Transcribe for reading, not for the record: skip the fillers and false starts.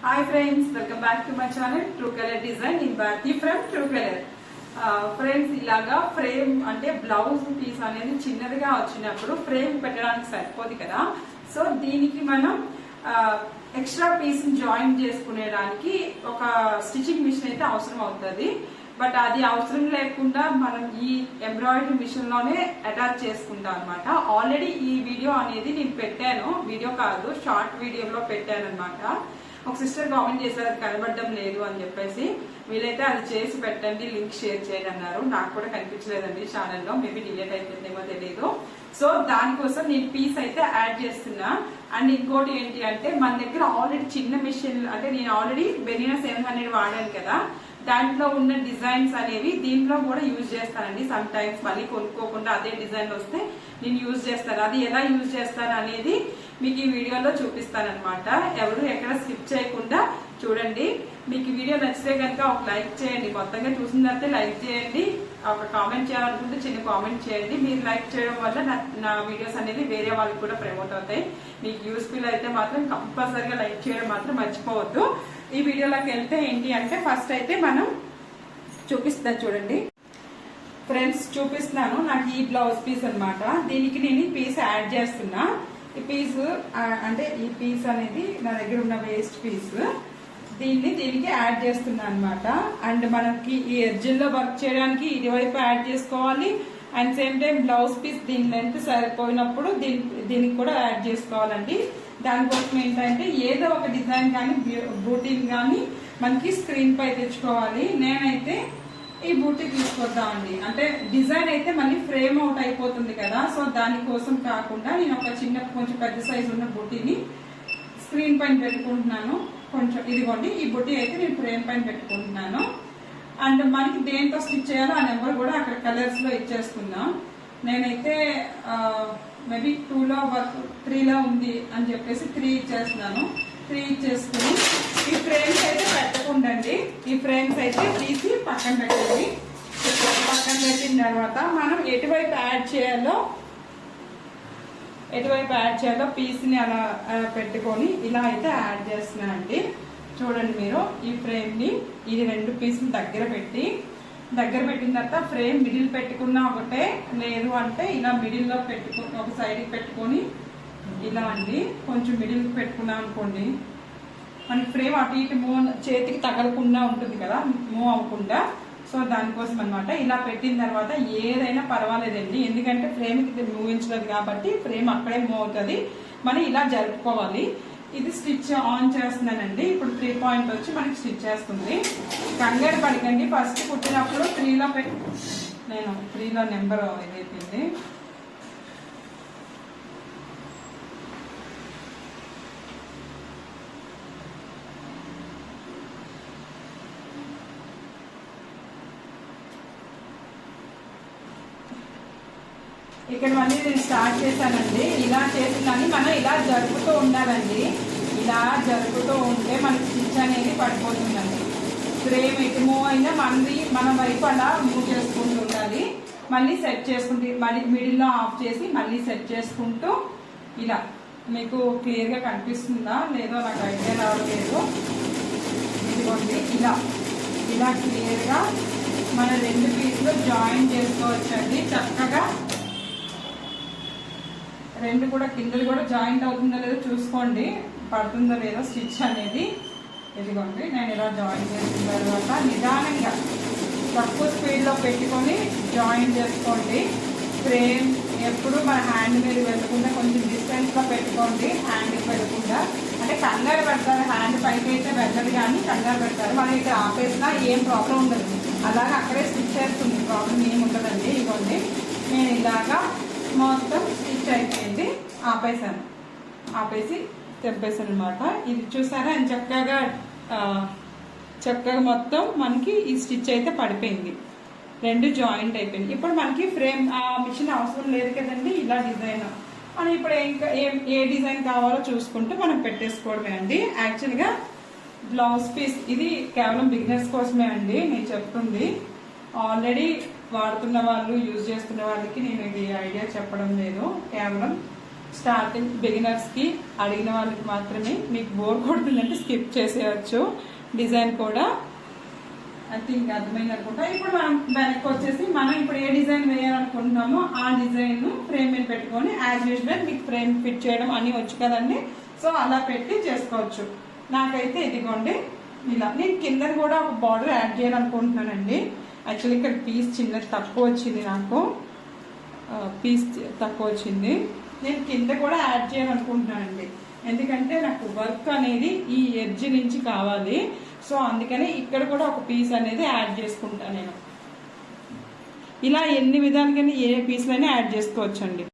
Hi friends, welcome back to my channel True Color Design in Bharti from True Color. Friends ఇలాగా frame అంటే blouse piece అనేది చిన్నదిగా వచ్చినప్పుడు frame పెట్టడానికి సరిపోదు కదా. సో దీనికి మనం ఎక్స్ట్రా పీస్ జాయిన్ చేసుకునేడానికి ఒక స్టిచింగ్ మిషన్ అయితే అవసరం అవుతుంది. బట్ అది అవసరం లేకుండా మనం ఈ ఎంబ్రాయిడరీ మిషన్ లోనే అటాచ్ చేసుకుంటాం అనమాట. ఆల్రెడీ ఈ వీడియో అనేది నేను పెట్టాను, వీడియో కాదు షార్ట్ వీడియోలో పెట్టాను అనమాట. ఒక సిస్టర్ కామెంట్ చేశారు అది కనబడడం లేదు అని చెప్పేసి. వీలైతే అది చేసి పెట్టండి, లింక్ షేర్ చేయండి అన్నారు. నాకు కూడా కనిపించలేదండి ఛానల్లో, మేబీ డిలీట్ అయిపోయిందేమో తెలియదు. సో దానికోసం నేను పీస్ అయితే యాడ్ చేస్తున్నా. అండ్ ఇంకోటి ఏంటి అంటే మన దగ్గర ఆల్రెడీ చిన్న మిషన్ అంటే నేను ఆల్రెడీ బెనీనా 700 వాడాను కదా, దాంట్లో ఉన్న డిజైన్స్ అనేవి దీంట్లో కూడా యూజ్ చేస్తానండి. సమ్ టైమ్స్ మళ్ళీ కొనుక్కోకుండా అదే డిజైన్ వస్తే నేను యూజ్ చేస్తాను. అది ఎలా యూజ్ చేస్తాను అనేది మీకు ఈ వీడియోలో చూపిస్తాను అనమాట. ఎవరు ఎక్కడ స్కిప్ చేయకుండా చూడండి. మీకు ఈ వీడియో నచ్చితే కనుక ఒక లైక్ చేయండి, కొత్తగా చూసిన తర్వాత లైక్ చేయండి. ఒక కామెంట్ చేయాలనుకుంటే చిన్న కామెంట్ చేయండి. మీరు లైక్ చేయడం వల్ల నా వీడియోస్ అనేది వేరే వాళ్ళకి కూడా ప్రమోట్ అవుతాయి. మీకు యూస్ఫుల్ అయితే మాత్రం కంపల్సరీగా లైక్ చేయడం మాత్రం మర్చిపోవద్దు. ఈ వీడియోలోకి వెళ్తే ఏంటి అంటే ఫస్ట్ అయితే మనం చూపిస్తాను చూడండి ఫ్రెండ్స్, చూపిస్తున్నాను. నాకు ఈ బ్లౌజ్ పీస్ అనమాట. దీనికి నేను ఈ పీస్ యాడ్ చేస్తున్నా. ఈ పీస్ అంటే ఈ పీస్ అనేది నా దగ్గర ఉన్న వేస్ట్ పీస్, దీనికి యాడ్ చేస్తున్నా అనమాట. అండ్ మనకి ఈ ఎడ్జిల్లో వర్క్ చేయడానికి ఇటువైపు యాడ్ చేసుకోవాలి. And same time blouse piece దీని లెంత్ సరిపోయినప్పుడు దీనికి కూడా యాడ్ చేసుకోవాలండి. దానికోసం ఏంటంటే ఏదో ఒక డిజైన్ కానీ బూటీని కానీ మనకి స్క్రీన్ పై తెచ్చుకోవాలి. నేనైతే ఈ బూటీ తీసుకొద్దామండి. అంటే డిజైన్ అయితే మళ్ళీ ఫ్రేమ్ అవుట్ అయిపోతుంది కదా, సో దానికోసం కాకుండా నేను ఒక చిన్న కొంచెం పెద్ద సైజు ఉన్న బూటీని స్క్రీన్ పైన పెట్టుకుంటున్నాను. కొంచెం ఇదిగోండి, ఈ బూటీ అయితే నేను ఫ్రేమ్ పైన పెట్టుకుంటున్నాను. అండ్ మనకి దేంతో స్టిచ్ చేయాలో ఆ నెంబర్ కూడా అక్కడ కలర్స్ లో ఇచ్చేసుకుందాం. నేనైతే మేబీ 2లో వర్క్ 3లో ఉంది అని చెప్పేసి 3 ఇచ్చేస్తున్నాను. 3 ఇచ్చేసుకుని ఈ ఫ్రేమ్స్ అయితే పెట్టకుండండి. ఈ ఫ్రేమ్స్ అయితే తీసి పక్కన పెట్టండి. పక్కన పెట్టిన తర్వాత మనం ఎటువైపు యాడ్ చేయాలో పీస్ ని అలా పెట్టుకొని ఇలా అయితే యాడ్ చేస్తున్నానండి. చూడండి మీరు ఈ ఫ్రేమ్ ని ఇది 2 పీసులు దగ్గర పెట్టిన తర్వాత ఫ్రేమ్ మిడిల్ పెట్టుకున్నా ఒకటే, లేదు అంటే ఇలా మిడిల్ లో పెట్టుకుని ఒక సైడ్ పెట్టుకొని ఇలా అండి కొంచెం మిడిల్ పెట్టుకున్నాం అనుకోండి, మనకి ఫ్రేమ్ అటు ఇటు చేతికి తగలకుండా ఉంటుంది కదా, మూవ్ అవ్వకుండా. సో దానికోసం అనమాట. ఇలా పెట్టిన తర్వాత ఏదైనా పర్వాలేదండి, ఎందుకంటే ఫ్రేమ్ మూవించలేదు కాబట్టి ఫ్రేమ్ అక్కడే మూవ్ అవుతుంది. మనం ఇలా జరుపుకోవాలి. ఇది స్టిచ్ ఆన్ చేస్తున్నానండి. ఇప్పుడు 3 పాయింట్ వచ్చి మనకి స్టిచ్ చేస్తుంది. కంగారు పడకండి. ఫస్ట్ కుట్టినప్పుడు 3లో నేను 3లో నెంబర్ ఇదైపోయింది. ఇక్కడ మళ్ళీ నేను స్టార్ట్ చేశానండి. ఇలా చేసిందని మనం ఇలా జరుపుతూ ఉండాలండి. ఇలా జరుపుతూ ఉంటే మనకి స్టిచ్ అనేది పడిపోతుందండి. ఫ్రేమ్ ఎటు మూవ్ అయినా మన వైపు అలా మూవ్ చేసుకుంటూ ఉండాలి. మళ్ళీ సెట్ చేసుకుంటూ మళ్ళీ మిడిల్లో ఆఫ్ చేసి మళ్ళీ సెట్ చేసుకుంటూ ఇలా. మీకు క్లియర్గా కనిపిస్తుందా లేదో నాకు ఐడియా రావట్లేదు. ఇదిగోండి ఇలా క్లియర్గా మన 2 పీసులు జాయిన్ చేసుకోవచ్చండి. చక్కగా 2 కూడా కిందలు కూడా జాయింట్ అవుతుందో లేదో చూసుకోండి, పడుతుందో లేదో స్టిచ్ అనేది. ఇదిగోండి నేను ఇలా జాయిన్ చేసిన తర్వాత నిదానంగా తక్కువ స్పీడ్లో పెట్టుకొని జాయిన్ చేసుకోండి. ఫ్రేమ్ ఎప్పుడు మన హ్యాండ్ మీద వెళ్ళకుండా కొంచెం డిస్టెన్స్లో పెట్టుకోండి. హ్యాండ్కి వెళ్ళకుండా, అంటే కంగారు పెడతారు, హ్యాండ్ పైకి అయితే వెళ్ళదు కానీ కంగారు పెడతారు. మనం ఇక్కడ ఆపేసినా ఏం ప్రాబ్లం ఉండదు, అలాగే అక్కడే స్టిచ్ చేస్తుంది, ప్రాబ్లం ఏమి ఉండదండి. ఇదిగోండి నేను ఇలాగా మొత్తం స్టిచ్ అయిపోయింది, ఆపేసి తెంపేసాను అనమాట. ఇది చూసారా అని చక్కగా మొత్తం మనకి ఈ స్టిచ్ అయితే పడిపోయింది. 2 జాయింట్ అయిపోయింది. ఇప్పుడు మనకి ఫ్రేమ్ మిషన్ అవసరం లేదు కదండి. ఇలా డిజైన్ మనం ఇప్పుడు ఏ డిజైన్ కావాలో చూసుకుంటూ మనం పెట్టేసుకోవడమే అండి. యాక్చువల్గా బ్లౌజ్ పీస్ ఇది కేవలం బిగినర్స్ కోసమే అండి నేను చెప్తుంది. ఆల్రెడీ వాడుతున్న వాళ్ళు యూజ్ చేస్తున్న వాళ్ళకి నేను ఇది ఐడియా చెప్పడం లేదు. కేవలం స్టార్టింగ్ బిగినర్స్కి అడిగిన వాళ్ళకి మాత్రమే, మీకు బోర్ కొడుతుందంటే స్కిప్ చేసేయచ్చు. డిజైన్ కూడా ఐ థింక్ అర్థమైంది అనుకుంటా. ఇప్పుడు మనం వెనక్కి వచ్చేసి మనం ఇప్పుడు ఏ డిజైన్ వేయాలనుకుంటున్నామో ఆ డిజైన్ ఫ్రేమ్ మీద పెట్టుకొని యాజ్ యూజువల్ మీకు ఫ్రేమ్ ఫిట్ చేయడం అన్నీ వచ్చు కదండి. సో అలా పెట్టి చేసుకోవచ్చు. నాకైతే ఇదిగోండి ఇలా. నేను కింద కూడా ఒక బార్డర్ యాడ్ చేయాలనుకుంటున్నానండి. యాక్చువల్లీ ఇక్కడ పీస్ చిన్నది తక్కువ వచ్చింది, నాకు పీస్ తక్కువ వచ్చింది. నేను కింద కూడా యాడ్ చేయాలనుకుంటున్నానండి, ఎందుకంటే నాకు వర్క్ అనేది ఈ ఎడ్జ్ నుంచి కావాలి. సో అందుకని ఇక్కడ కూడా ఒక పీస్ అనేది యాడ్ చేసుకుంటాను నేను. ఇలా ఎన్ని విధాలుగా ఏ పీస్లైనా యాడ్ చేసుకోవచ్చండి.